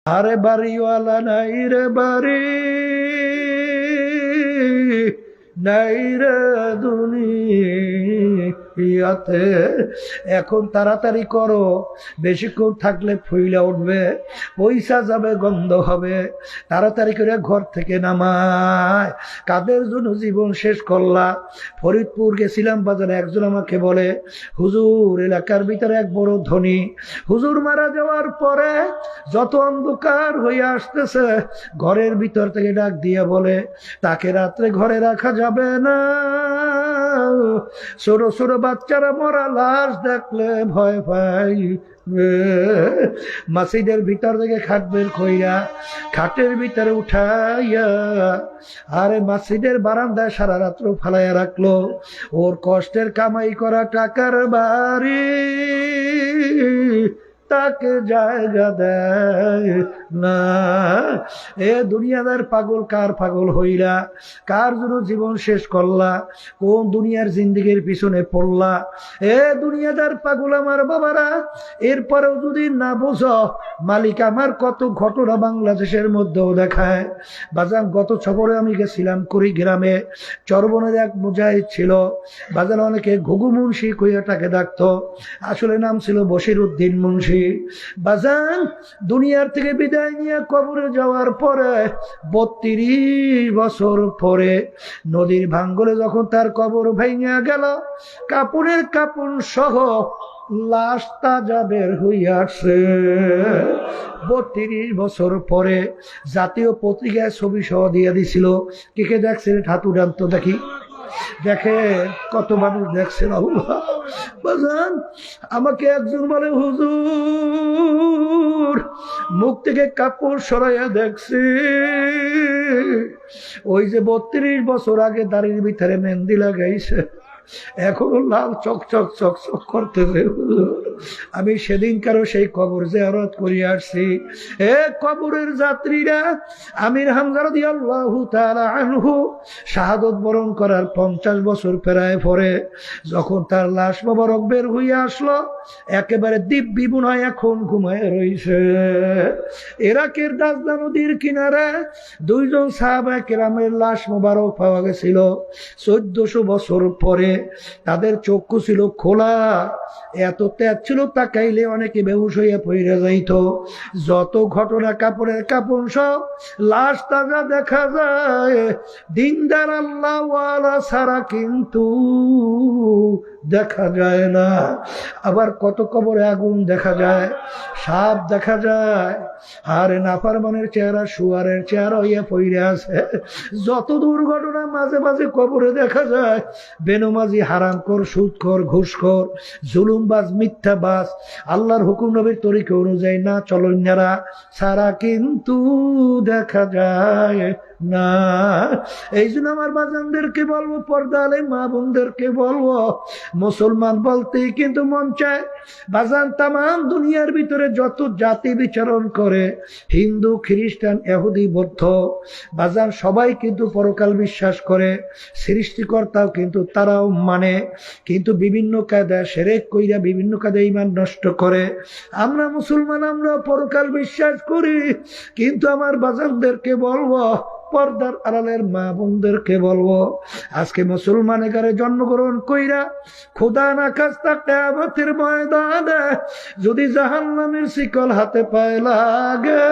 আরে বাড়িওয়ালা নাই রে বাড়ি, নাই রে দুনিয়াতে। এখন তাড়াতাড়ি করো, বেশিক্ষণ থাকলে ফুইলা উঠবে, পয়সা যাবে, গন্ধ হবে। তাড়াতাড়ি করে ঘর থেকে নামায়। কাদের জন্য জীবন শেষ করলা? ফরিদপুর গেছিলাম বাজারে, একজন আমাকে বলে, হুজুর এলাকার ভিতরে এক বড় ধনী হুজুর মারা যাওয়ার পরে যত অন্ধকার হয়ে আসতেছে, ঘরের ভিতর থেকে ডাক দিয়ে বলে, তাকে রাত্রে ঘরে রাখা যাবে না, ছোট ছোট বাচ্চারা মরা লাশ দেখলে ভয় পাই। মসজিদের ভিতর থেকে খাট বের কইরা খাটের ভিতরে উঠাইয়া আরে মসজিদের বারান্দায় সারা রাত্র ফালাইয়া রাখলো। ওর কষ্টের কামাই করা টাকার বাড়ি তাকে জায়গা দেয় না। এ দুনিয়াদার পাগল, কার পাগল হইলা? কার জন্য জীবন শেষ করলা? কোন দুনিয়ার জিন্দিগির পিছনে পড়লা? এ দুনিয়াদার পাগল আমার বাবারা, এরপরেও যদি না বোঝো, মালিক আমার কত ঘটনা বাংলাদেশের মধ্যেও দেখায়। বাজান গত সফরে আমি গেছিলাম কুড়িগ্রামে, চরবনের এক মুজাহিদ ছিল। বাজান অনেকে ঘুঘু মুন্সি কইয়া তাকে ডাকতো, আসলে নাম ছিল বশির উদ্দিন মুন্সি। বাজান দুনিয়ার থেকে বিদায় নিয়ে কবরে যাওয়ার পরে 32 বছর পরে নদীর ভাঙ্গলে যখন তার কবর ভেঙে গেল, কাপড়ের কাপড় সহ লাশ তাজা বের হইয়াছে। 32 বছর পরে জাতীয় পত্রিকায় ছবি সহ দিয়ে দিছিল। কে কে দেখছেন? হাতু ডান তো দেখি। দেখে কত মানুষ দেখছেন। বাজান আমাকে একজন বলে, হুজুর মুখ থেকে কাপড় সরাইয়া দেখছি, ওই যে 32 বছর আগে দাড়ির ভিতরে মেহেন্দি লাগাইছে, এখনো লাল চকচক চকচক করতেছে। আমি সেদিনকারও সেই কবর জিয়ারত করে আসছি। এ কবরের যাত্রীরা, আমির হামজা রাদিয়াল্লাহু তাআলা আনহু শাহাদত বরণ করার 50 বছর পেরায় পরে যখন তার লাশ মোবারক বের হইয়া আসলো, একেবারে দিব্যি বুনায় এখন ঘুমায় রইছে। ইরাকের দাজলা নদীর কিনারে 2 জন সাহাবায়ে কেরামের লাশ মোবারক পাওয়া গেছিল 1400 বছর পরে। তাদের চক্ষু ছিল খোলা, এত তেজ ছিল, তাকাইলে অনেকে বেহুশ হইয়া পড়ে যাইত। যত ঘটনা কাপড়ের কাপড় সব লাশ তাজা দেখা যায়, দিনদার আল্লাহওয়ালা ছাড়া কিন্তু দেখা যায় না। আবার কত কবরে আগুন দেখা যায়, সাপ দেখা যায়, আর নাফরমানের চেহারা শুয়ারের চেহারা হইয়া পড়ে আছে। যত দুর্ঘটনা মাঝে মাঝে কবরে দেখা যায়, বেনমাজি, হারামখোর, সুদখোর, ঘুষখোর, জুলুমবাজ, মিথ্যাবাজ, আল্লাহর হুকুম নবীর তরিকা অনুযায়ী না চলন্যারা সারা কিন্তু দেখা যায় না। এই জন্য আমার বাজানদেরকে বলবো, পর্দা আলে মা বোনদেরকে বলবো, মুসলমান বলতেই কিন্তু মন চায় বাজান তামাম দুনিয়ার ভিতরে যত জাতি বিচরণ করে, হিন্দু, খ্রিস্টান, ইহুদি, বৌদ্ধ, বাজান সবাই কিন্তু পরকাল বিশ্বাস করে, সৃষ্টিকর্তাও কিন্তু তারাও মানে, কিন্তু বিভিন্ন কায়দায় শিরক কইরা বিভিন্ন কায়দায় ঈমান নষ্ট করে। আমরা মুসলমান, আমরা পরকাল বিশ্বাস করি, কিন্তু আমার বাজানদেরকে বলবো, পর্দার আড়ালের মা বোনদেরকে বলবো, আজকে মুসলমানের ঘরে জন্মগ্রহণ কইরা খোদা না খাস্তা কিয়ামতের ময়দানে যদি জাহান্নামের শিকল হাতে পায় লাগে,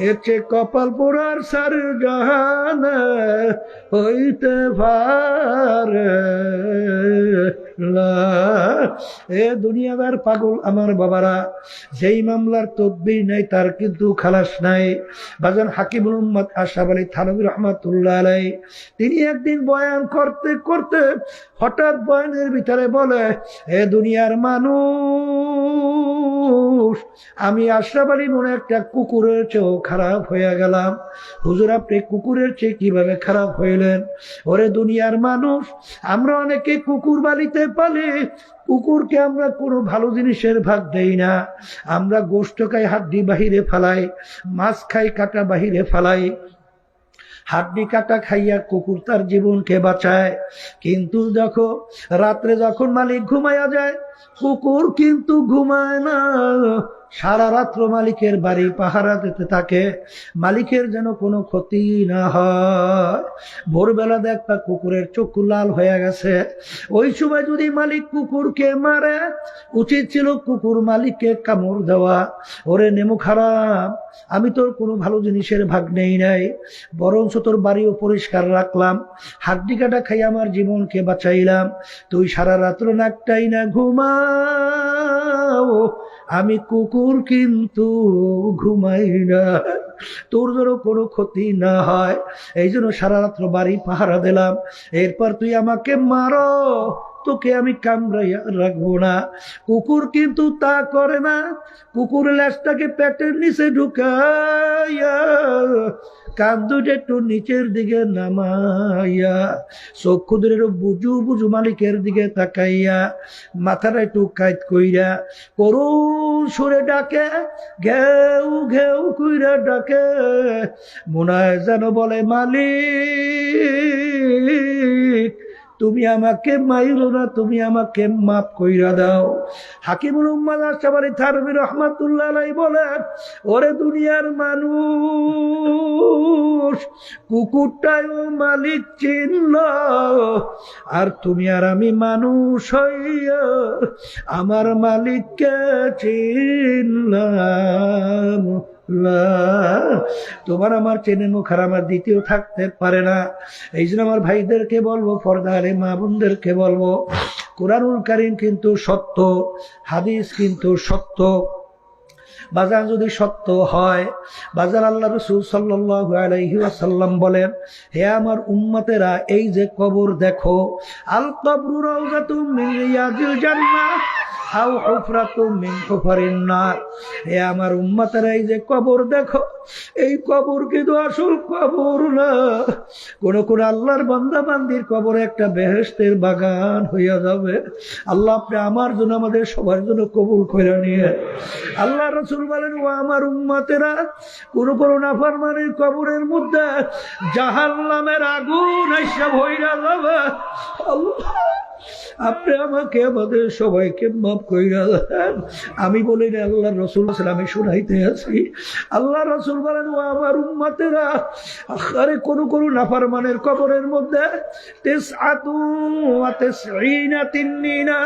এর চেয়ে কপাল পোড়ার সার জাহানে হইতে পারে না। এ দুনিয়াদার পাগল আমার বাবারা, যেই মামলার তদবির নাই তার কিন্তু খালাস নাই। বাজান হাকিমুল উম্মত আশরাফ আলী থানভী রাহমাতুল্লাহ আলাইহি, তিনি একদিন বয়ান করতে করতে হঠাৎ বয়ানের ভিতরে বলে, এ দুনিয়ার মানুষ, আমি আশরাফ আলী মনে একটা কুকুরের চেয়েও খারাপ হয়ে গেলাম। হুজুর আপনি কুকুরের চেয়ে কিভাবে খারাপ হইলেন? ওরে দুনিয়ার মানুষ, আমরা অনেকে কুকুর বাড়িতে পালি, কুকুরকে আমরা কোনো ভালো জিনিসের ভাগ দেই না। আমরা গোশত খাই, হাড্ডি বাহিরে ফালাই, মাছ খাই, কাটা বাহিরে ফালাই। হাড্ডি কাটা খাইয়া কুকুর তার জীবনকে বাঁচায়, কিন্তু দেখো রাত্রে যখন মালিক ঘুমাইয়া যায়, কুকুর কিন্তু ঘুমায় না, সারা রাত্র মালিকের বাড়ি পাহারা দিতে থাকে, মালিকের যেন কোনো ক্ষতি না হয়। ভোরবেলা দেখবা কুকুরের চক্ষু লাল হয়ে গেছে, ওই সময় যদি মালিক কুকুরকে মারে, উচিত ছিল কুকুর মালিককে কামড় দেওয়া। ওরে নেমু খারাপ, আমি তোর কোনো ভালো জিনিসের ভাগ নেই নাই, বরঞ্চ তোর বাড়িও পরিষ্কার রাখলাম, হাড্ডি কাটা খাই আমার জীবনকে বাঁচাইলাম, তুই সারা রাত্র নাকটাই না ঘুমাও, আমি কুকুর কিন্তু ঘুমাই না, তোর যেন কোনো ক্ষতি না হয়, এই জন্য সারা রাত্র বাড়ি পাহারা দিলাম, এরপর তুই আমাকে মারো, তোকে আমি কামড়াইয়া রাখবো না। কুকুর কিন্তু তা করে না, কুকুর ল্যাজটাকে পেটের নিচে ঢুকাইয়া কান দুটো একটু নিচের দিকে নামাইয়া চক্ষু দুটো বুঝু বুঝু মালিকের দিকে তাকাইয়া মাথাটা একটু কাইত কইরা করুণ সুরে ডাকে, ঘেউ ঘেউ কইরা ডাকে, মনে হয় যেন বলে মালিক তুমি আমাকে মাইরো না, তুমি আমাকে মাফ কইরা দাও। হাকিমুল উম্মাদ আশরাফী থানভী রাহমাতুল্লাহ আলাইহি বলেন, ওরে দুনিয়ার মানুষ, কুকুরটাও মালিক চিনল, আর তুমি আর আমি মানুষ হইয়া আমার মালিককে চিনলাম না। তোমার আমার চেনে মুখ আর আমার দ্বিতীয় থাকতে পারে না। এই জন্য আমার ভাইদেরকে বলবো, পর্দারে মা বোনদেরকে বলবো, কুরআনুল কারীম কিন্তু সত্য, হাদিস কিন্তু সত্য। বাজার যদি সত্য হয়, বাজার আল্লাহ রাসূল সাল্লাল্লাহু আলাইহি ওয়াসাল্লাম বলেন, হে আমার উম্মতেরা, এই যে কবর দেখো, আল কবরু রাউযাতুম মিন রিয়াদিল জান্নাহ আও হুফরাতুম মিন হুফারিন নার। হে আমার উম্মতেরা, এই যে কবর দেখো, এই কবর কিন্তু আসল কবর না, কোন আল্লাহর বান্দা বান্দির কবর একটা বেহেশতের বাগান হইয়া যাবে। আল্লাহ আপনি আমার জন্য আমাদের সবার জন্য কবুল করে নিয়ে। আল্লাহ রাসূল বলেন, ও আমার উম্মতেরা, কোন নাফরমানের কবরের মধ্যে জাহান্নামের আগুন এসে ভইরা যাবে। আল্লাহ আপনি আমাকে আমাদের সবাইকে মাফ কইরা দেন। আমি বলি না, আল্লাহ রাসূল আমি শুনাইতে আছি। আল্লাহ রাসূল বলেন, ও আমার উম্মতেরা, আরে কোন নাফরমানের কবরের মধ্যে 99 তিন্নিনা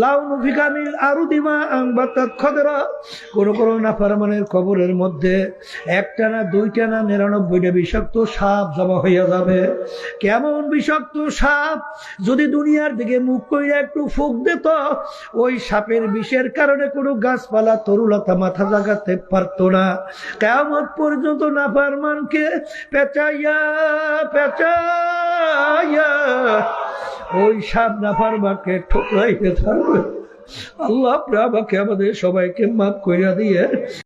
লাউনু ফি কামিল আরদি মা আনবাতাত খাদরা। কোন নাফরমানের কবরের মধ্যে একটা না দুইটা না 99টা বিষাক্ত সাপ জমা হইয়া যাবে। কেমন বিষাক্ত সাপ? যদি দুনিয়ার দিকে মুখ কইরা একটু ফুঁক দিত, ওই সাপের বিষের কারণে কোনো গাছপালা তরুলতা মাথা জাগাতে পারতো না। কিয়ামত পর্যন্ত নাফরমানকে পেঁচাইয়া পেঁচাইয়া ওই সাপ নাফরমানকে ঠোকরাইতে থাকবে। আল্লাহ আমাকে আমাদের সবাইকে মাফ কইরা দিয়ে